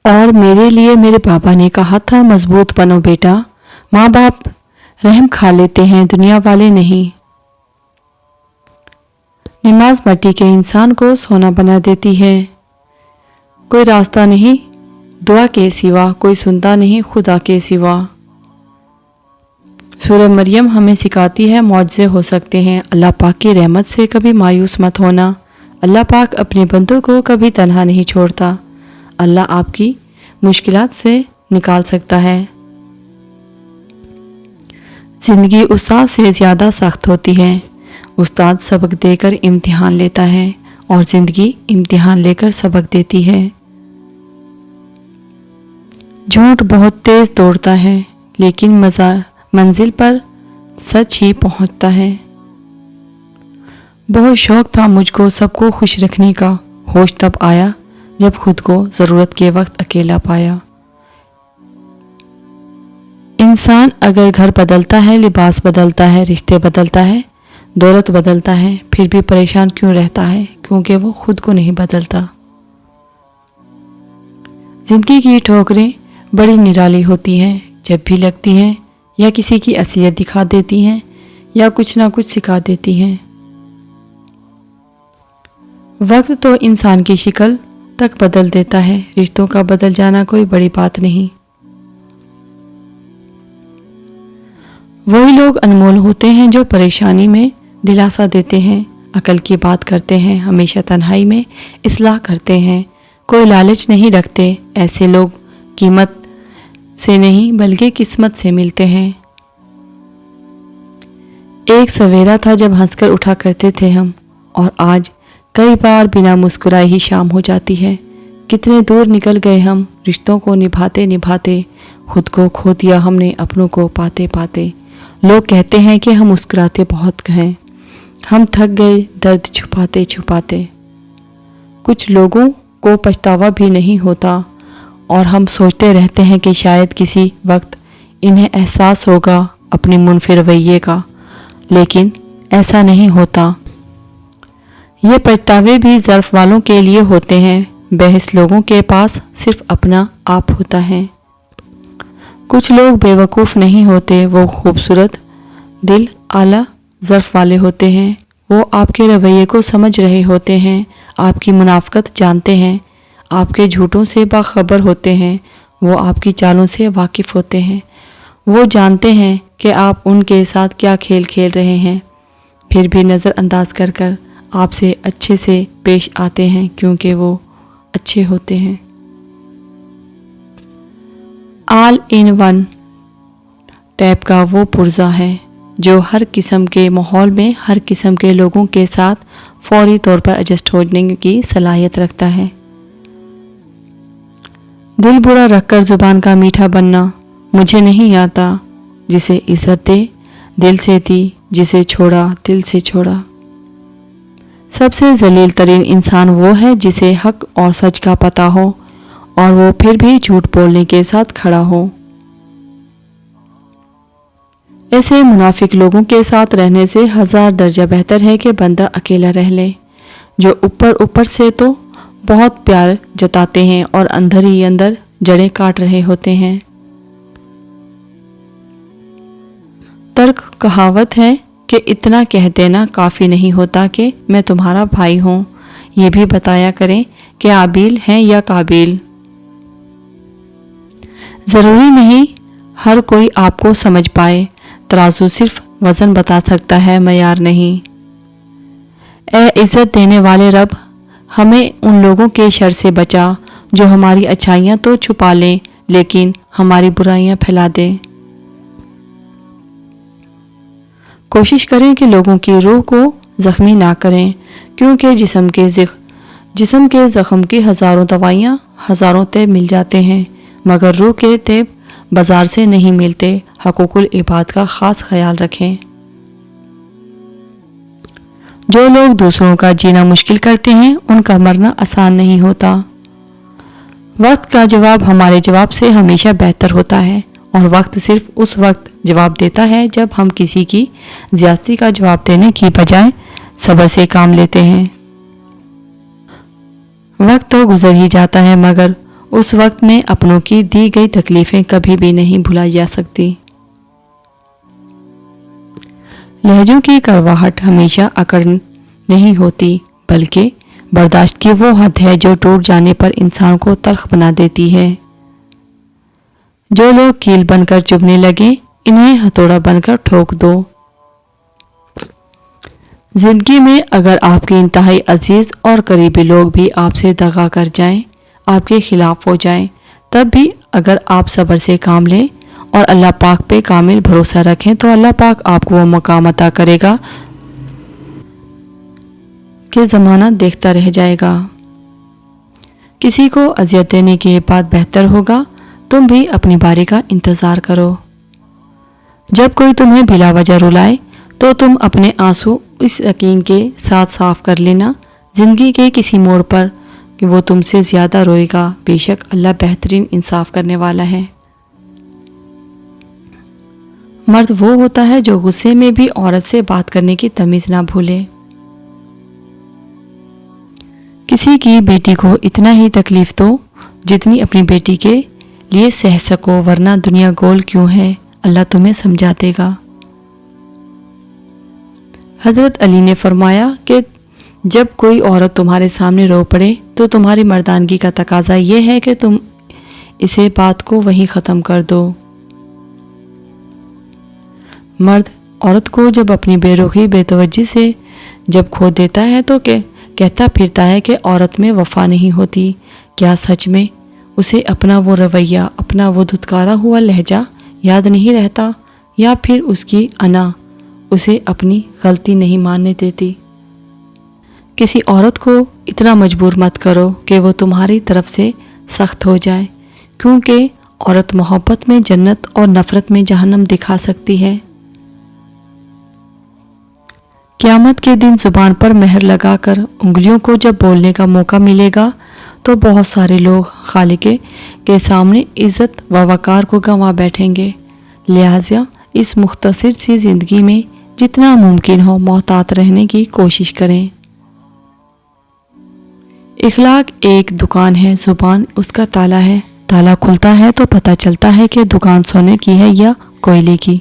اور میرے لیے میرے پاپا نے کہا تھا مضبوط بنو بیٹا، ماں باپ رحم کھا لیتے ہیں، دنیا والے نہیں۔ نماز مٹی کے انسان کو سونا بنا دیتی ہے۔ کوئی راستہ نہیں دعا کے سوا، کوئی سنتا نہیں خدا کے سوا۔ سورہ مریم ہمیں سکھاتی ہے معجزے ہو سکتے ہیں، اللہ پاک کی رحمت سے کبھی مایوس مت ہونا۔ اللہ پاک اپنے بندوں کو کبھی تنہا نہیں چھوڑتا۔ اللہ آپ کی مشکلات سے نکال سکتا ہے۔ زندگی استاد سے زیادہ سخت ہوتی ہے۔ استاد سبق دے کر امتحان لیتا ہے اور زندگی امتحان لے کر سبق دیتی ہے۔ جھوٹ بہت تیز دوڑتا ہے لیکن منزل پر سچ ہی پہنچتا ہے۔ بہت شوق تھا مجھ کو سب کو خوش رکھنے کا، ہوش تب آیا جب خود کو ضرورت کے وقت اکیلا پایا۔ انسان اگر گھر بدلتا ہے، لباس بدلتا ہے، رشتے بدلتا ہے، دولت بدلتا ہے، پھر بھی پریشان کیوں رہتا ہے؟ کیونکہ وہ خود کو نہیں بدلتا۔ زندگی کی ٹھوکریں بڑی نرالی ہوتی ہیں، جب بھی لگتی ہیں یا کسی کی اصلیت دکھا دیتی ہیں یا کچھ نہ کچھ سکھا دیتی ہیں۔ وقت تو انسان کی شکل تک بدل دیتا ہے، رشتوں کا بدل جانا کوئی بڑی بات نہیں۔ وہی لوگ انمول ہوتے ہیں جو پریشانی میں دلاسا دیتے ہیں، عقل کی بات کرتے ہیں، ہمیشہ تنہائی میں اصلاح کرتے ہیں، کوئی لالچ نہیں رکھتے۔ ایسے لوگ قیمت سے نہیں بلکہ قسمت سے ملتے ہیں۔ ایک سویرا تھا جب ہنس کر اٹھا کرتے تھے ہم، اور آج کئی بار بنا مسکرائے ہی شام ہو جاتی ہے۔ کتنے دور نکل گئے ہم، رشتوں کو نبھاتے نبھاتے، خود کو کھو دیا ہم نے اپنوں کو پاتے پاتے۔ لوگ کہتے ہیں کہ ہم مسکراتے بہت ہیں، ہم تھک گئے درد چھپاتے چھپاتے۔ کچھ لوگوں کو پچھتاوا بھی نہیں ہوتا اور ہم سوچتے رہتے ہیں کہ شاید کسی وقت انہیں احساس ہوگا اپنی منفی رویے کا، لیکن ایسا نہیں ہوتا۔ یہ پچھتاوے بھی ظرف والوں کے لیے ہوتے ہیں، بحث لوگوں کے پاس صرف اپنا آپ ہوتا ہے۔ کچھ لوگ بے وقوف نہیں ہوتے، وہ خوبصورت دل اعلیٰ ظرف والے ہوتے ہیں۔ وہ آپ کے رویے کو سمجھ رہے ہوتے ہیں، آپ کی منافقت جانتے ہیں، آپ کے جھوٹوں سے باخبر ہوتے ہیں، وہ آپ کی چالوں سے واقف ہوتے ہیں، وہ جانتے ہیں کہ آپ ان کے ساتھ کیا کھیل کھیل رہے ہیں، پھر بھی نظر انداز کر کر آپ سے اچھے سے پیش آتے ہیں کیونکہ وہ اچھے ہوتے ہیں۔ آل ان ون ٹیپ کا وہ پرزہ ہے جو ہر قسم کے ماحول میں ہر قسم کے لوگوں کے ساتھ فوری طور پر ایڈجسٹ ہونے کی صلاحیت رکھتا ہے۔ دل برا رکھ کر زبان کا میٹھا بننا مجھے نہیں آتا، جسے عزت دے دل سے دی، جسے چھوڑا دل سے چھوڑا۔ سب سے ذلیل ترین انسان وہ ہے جسے حق اور سچ کا پتہ ہو اور وہ پھر بھی جھوٹ بولنے کے ساتھ کھڑا ہو۔ ایسے منافق لوگوں کے ساتھ رہنے سے 1000 درجہ بہتر ہے کہ بندہ اکیلا رہ لے، جو اوپر سے تو بہت پیار جتاتے ہیں اور اندر ہی اندر جڑیں کاٹ رہے ہوتے ہیں۔ ترک کہاوت ہے کہ اتنا کہہ دینا کافی نہیں ہوتا کہ میں تمہارا بھائی ہوں، یہ بھی بتایا کریں کہ عابیل ہیں یا قابیل۔ ضروری نہیں ہر کوئی آپ کو سمجھ پائے، ترازو صرف وزن بتا سکتا ہے، معیار نہیں۔ اے عزت دینے والے رب، ہمیں ان لوگوں کے شر سے بچا جو ہماری اچھائیاں تو چھپا لیں لیکن ہماری برائیاں پھیلا دیں۔ کوشش کریں کہ لوگوں کی روح کو زخمی نہ کریں، کیونکہ جسم کے زخم کی ہزاروں دوائیاں ہزاروں طب مل جاتے ہیں، مگر روح کے طب بازار سے نہیں ملتے۔ حقوق العباد کا خاص خیال رکھیں۔ جو لوگ دوسروں کا جینا مشکل کرتے ہیں ان کا مرنا آسان نہیں ہوتا۔ وقت کا جواب ہمارے جواب سے ہمیشہ بہتر ہوتا ہے، اور وقت صرف اس وقت جواب دیتا ہے جب ہم کسی کی زیادتی کا جواب دینے کی بجائے صبر سے کام لیتے ہیں۔ وقت تو گزر ہی جاتا ہے مگر اس وقت میں اپنوں کی دی گئی تکلیفیں کبھی بھی نہیں بھلائی جا سکتی۔ لہجوں کی کڑواہٹ ہمیشہ اکڑ نہیں ہوتی، بلکہ برداشت کی وہ حد ہے جو ٹوٹ جانے پر انسان کو تلخ بنا دیتی ہے۔ جو لوگ کیل بن کر چبھنے لگے، انہیں ہتھوڑا بن کر ٹھوک دو۔ زندگی میں اگر آپ کے انتہائی عزیز اور قریبی لوگ بھی آپ سے دغا کر جائیں، آپ کے خلاف ہو جائیں، تب بھی اگر آپ صبر سے کام لیں اور اللہ پاک پہ کامل بھروسہ رکھیں تو اللہ پاک آپ کو وہ مقام عطا کرے گا کہ زمانہ دیکھتا رہ جائے گا۔ کسی کو اذیت دینے کے بعد بہتر ہوگا تم بھی اپنی باری کا انتظار کرو۔ جب کوئی تمہیں بلا وجہ رلائے تو تم اپنے آنسو اس یقین کے ساتھ صاف کر لینا زندگی کے کسی موڑ پر کہ وہ تم سے زیادہ روئے گا، بے شک اللہ بہترین انصاف کرنے والا ہے۔ مرد وہ ہوتا ہے جو غصے میں بھی عورت سے بات کرنے کی تمیز نہ بھولے۔ کسی کی بیٹی کو اتنا ہی تکلیف دو جتنی اپنی بیٹی کے لیے سہ سکو، ورنہ دنیا گول کیوں ہے، اللہ تمہیں سمجھا دے گا۔ حضرت علی نے فرمایا کہ جب کوئی عورت تمہارے سامنے رو پڑے تو تمہاری مردانگی کا تقاضا یہ ہے کہ تم اسے بات کو وہیں ختم کر دو۔ مرد عورت کو جب اپنی بے رخی بے توجہی سے جب کھو دیتا ہے تو کہتا پھرتا ہے کہ عورت میں وفا نہیں ہوتی، کیا سچ میں اسے اپنا وہ رویہ، اپنا وہ دھتکارا ہوا لہجہ یاد نہیں رہتا، یا پھر اس کی انا اسے اپنی غلطی نہیں ماننے دیتی؟ کسی عورت کو اتنا مجبور مت کرو کہ وہ تمہاری طرف سے سخت ہو جائے، کیونکہ عورت محبت میں جنت اور نفرت میں جہنم دکھا سکتی ہے۔ قیامت کے دن زبان پر مہر لگا کر انگلیوں کو جب بولنے کا موقع ملے گا تو بہت سارے لوگ خالق کے سامنے عزت و وقار کو گنوا بیٹھیں گے۔ لہٰذا اس مختصر سی زندگی میں جتنا ممکن ہو محتاط رہنے کی کوشش کریں۔ اخلاق ایک دکان ہے، زبان اس کا تالا ہے، تالا کھلتا ہے تو پتہ چلتا ہے کہ دکان سونے کی ہے یا کوئلے کی۔